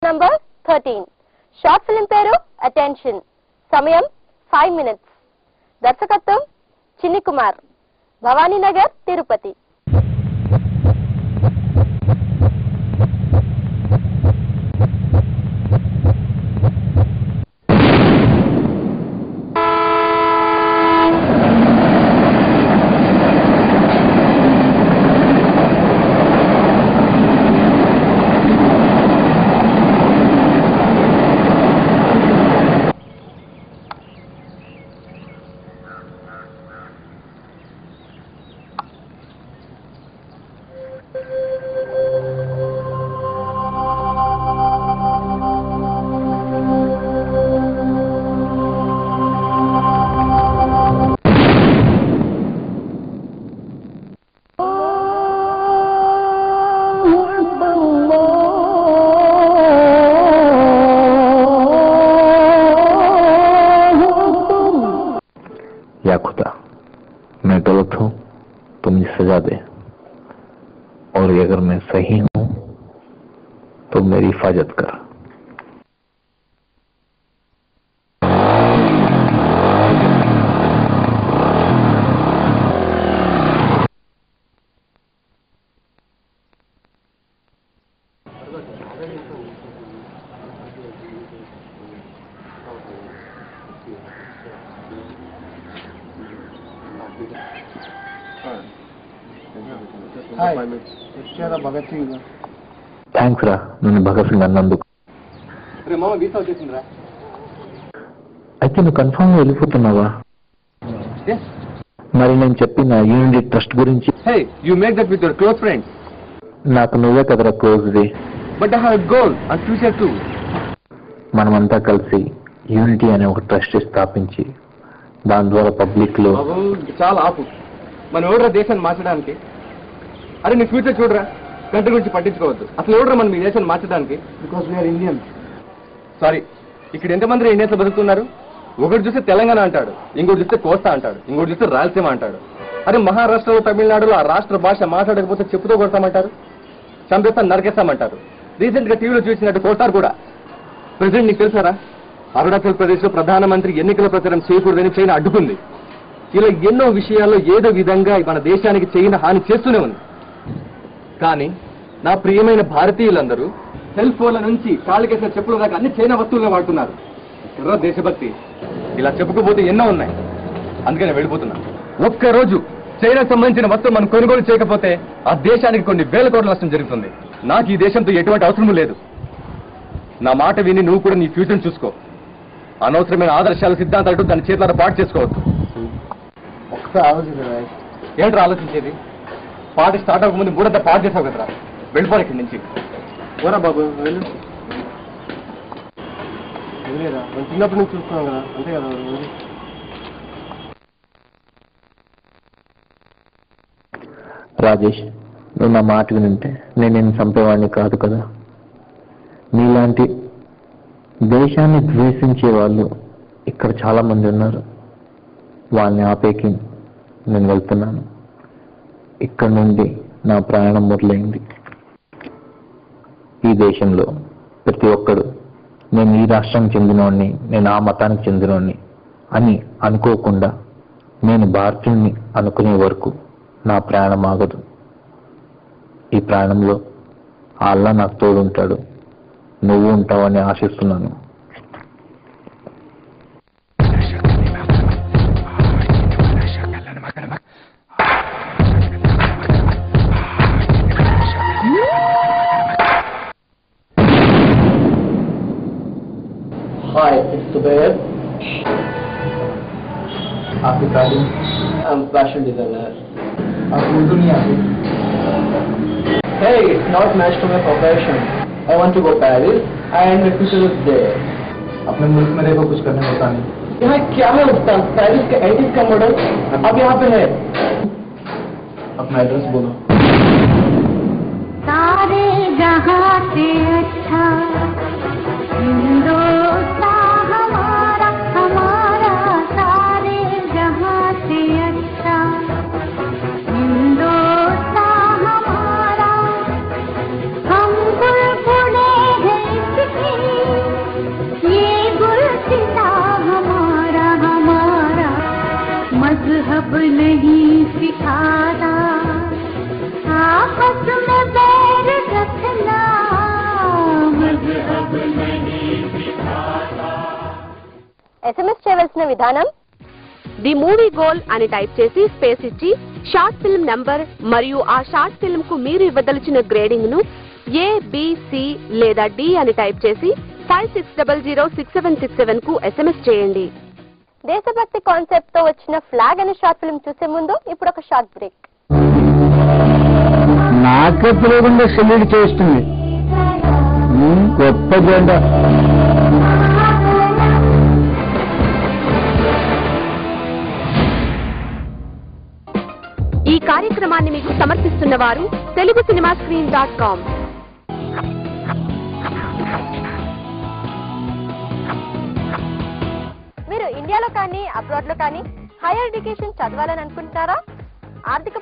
number 13. Short film peru Attention. Samayam 5 minutes. Darshakatvam Chinni Kumar. Bhavani Nagar, Tirupati. या खुदा, मैं गलत हूं तो मुझे सजा दे, और अगर मैं सही हूं तो मेरी हिफाजत कर। థ్యాంక్స్ రా, నన్ను భగత్ సింగ్ అన్నందుకు. అయితే నువ్వు కన్ఫర్మ్ గా వెళ్ళిపోతున్నావా? మరి నేను చెప్పిన యూనిటీ ట్రస్ట్ గురించి నాకు నువ్వే కదరా క్లోజ్ది. మనమంతా కలిసి యూనిటీ అనే ఒక ట్రస్ట్ స్థాపించి దాని ద్వారా పబ్లిక్ లో చాలా ఆపు. మన ఎవడరా దేశాన్ని మార్చడానికి? అరే నీ ఫ్యూచర్ చూడరా, కంట్రీ గురించి పట్టించుకోవద్దు. అసలు ఎవడరా మనం మీ దేశాన్ని మార్చడానికి? Because we are Indian. సారీ, ఇక్కడ ఎంతమంది ఇండియన్స్ బతుకుతున్నారు? ఒకటి చూస్తే తెలంగాణ అంటాడు, ఇంకోటి చూస్తే కోస్తా అంటాడు, ఇంకోటి చూస్తే రాయలసీమ అంటాడు. అరే మహారాష్ట్రలో తమిళనాడులో ఆ రాష్ట్ర భాష మాట్లాడకపోతే చెప్పుతో కొడతామంటారు, చంపేస్తాను నరికేస్తామంటారు. రీసెంట్ గా టీవీలో చూసినట్టు కోస్తారు కూడా. ప్రెసిడెంట్ నీకు తెలుసారా, అరుణాచల్ ప్రదేశ్ లో ప్రధానమంత్రి ఎన్నికల ప్రచారం చేయకూడదని చైనా అడ్డుకుంది. ఇలా ఎన్నో విషయాల్లో ఏదో విధంగా మన దేశానికి చైనా హాని చేస్తూనే ఉంది. కానీ నా ప్రియమైన భారతీయులందరూ సెల్ ఫోన్ల నుంచి కాళ్ళకేసిన చెప్పుల దాకా అన్ని చైనా వస్తువులను వాడుతున్నారు. ఎర్ర దేశభక్తి ఇలా చెప్పుకోపోతే ఎన్నో ఉన్నాయి. అందుకని వెళ్ళిపోతున్నా. ఒక్కరోజు చైనాకు సంబంధించిన వస్తువు మనం కొనుగోలు చేయకపోతే ఆ దేశానికి కొన్ని వేల కోట్ల నష్టం జరుగుతుంది. నాకు ఈ దేశంతో ఎటువంటి అవసరం లేదు. నా మాట విని నువ్వు కూడా నీ ఫ్యూచర్ చూసుకో. అనవసరమైన ఆదర్శాలు సిద్ధాంతాలు దాని చేతులారా పాటు చేసుకోవద్దు. ఒకసారి ఆలోచించరా. ఏంట్రా ఆలోచించేది? పార్టీ స్టార్ట్ అవ్వకముందు మూడంతా పాటు చేసావు కదరా. వెళ్ళిపోరు ఇక్కడి నుంచి. పోరా బాబు వెళ్ళు. వెళ్ళేరా, మనం చిన్నప్పటి నుంచి చూస్తున్నాం కదా, అంతే కదా. రాజేష్, నువ్వు నా మాట వింటే నేను చంపేవాడిని కాదు కదా. నీలాంటి దేశాన్ని ద్వేషించే వాళ్ళు ఇక్కడ చాలా మంది ఉన్నారు. వాళ్ళని ఆపేకి నేను వెళ్తున్నాను. ఇక్కడ నుండి నా ప్రయాణం మొదలైంది. ఈ దేశంలో ప్రతి ఒక్కడు నేను ఈ రాష్ట్రానికి చెందినవాడిని, నేను ఆ మతానికి చెందినవాడిని అని అనుకోకుండా నేను భారతీయుని అనుకునే వరకు నా ప్రయాణం ఆగదు. ఈ ప్రయాణంలో అల్లా నాకు తోడుంటాడు. నువ్వు ఉంటావని ఆశిస్తున్నాను. Hi, it's Zubair. आपकी तालीम? I'm fashion designer. आप उर्दू नहीं आती? Hey, it's not match to my profession. I want to go Paris and my future is there. अपने मुल्क में देखो कुछ करने होता नहीं. यहाँ क्या है उस्ताद? पेरिस के 80s का मॉडल अब यहाँ पे है. अपना एड्रेस बोलो. सारे जहाँ से अच्छा हिंदुस्तान हमारा हमारा, सारे जहाँ से अच्छा हिंदुस्तान हमारा. हम बुलबुलें हैं इसकी SMS చేయవలసిన విధానం ది మూవీ గోల్ అని టైప్ చేసి స్పేస్ ఇచ్చి షార్ట్ ఫిల్మ్ నంబర్ మరియు ఆ షార్ట్ ఫిల్మ్ కు మీరు ఇవ్వదలిచిన గ్రేడింగ్ ను ABC లేదా D అని టైప్ చేసి 56006767 కు SMS చేయండి. దేశభక్తి కాన్సెప్ట్ తో వచ్చిన ఫ్లాగ్ అనే షార్ట్ ఫిల్మ్ చూసే ముందు ఇప్పుడు ఒక షార్ట్ బ్రేక్. నాకే తెలియకుండా సెల్యూట్ చేస్తుంది గొప్ప జెండా. ఈ కార్యక్రమాన్ని మీకు సమర్పిస్తున్న వారు telugucinemascreen.com. మీరు ఇండియాలో కానీ అబ్రాడ్ లో కానీ హైయర్ ఎడ్యుకేషన్ చదవాలని అనుకుంటారా? ఆర్థిక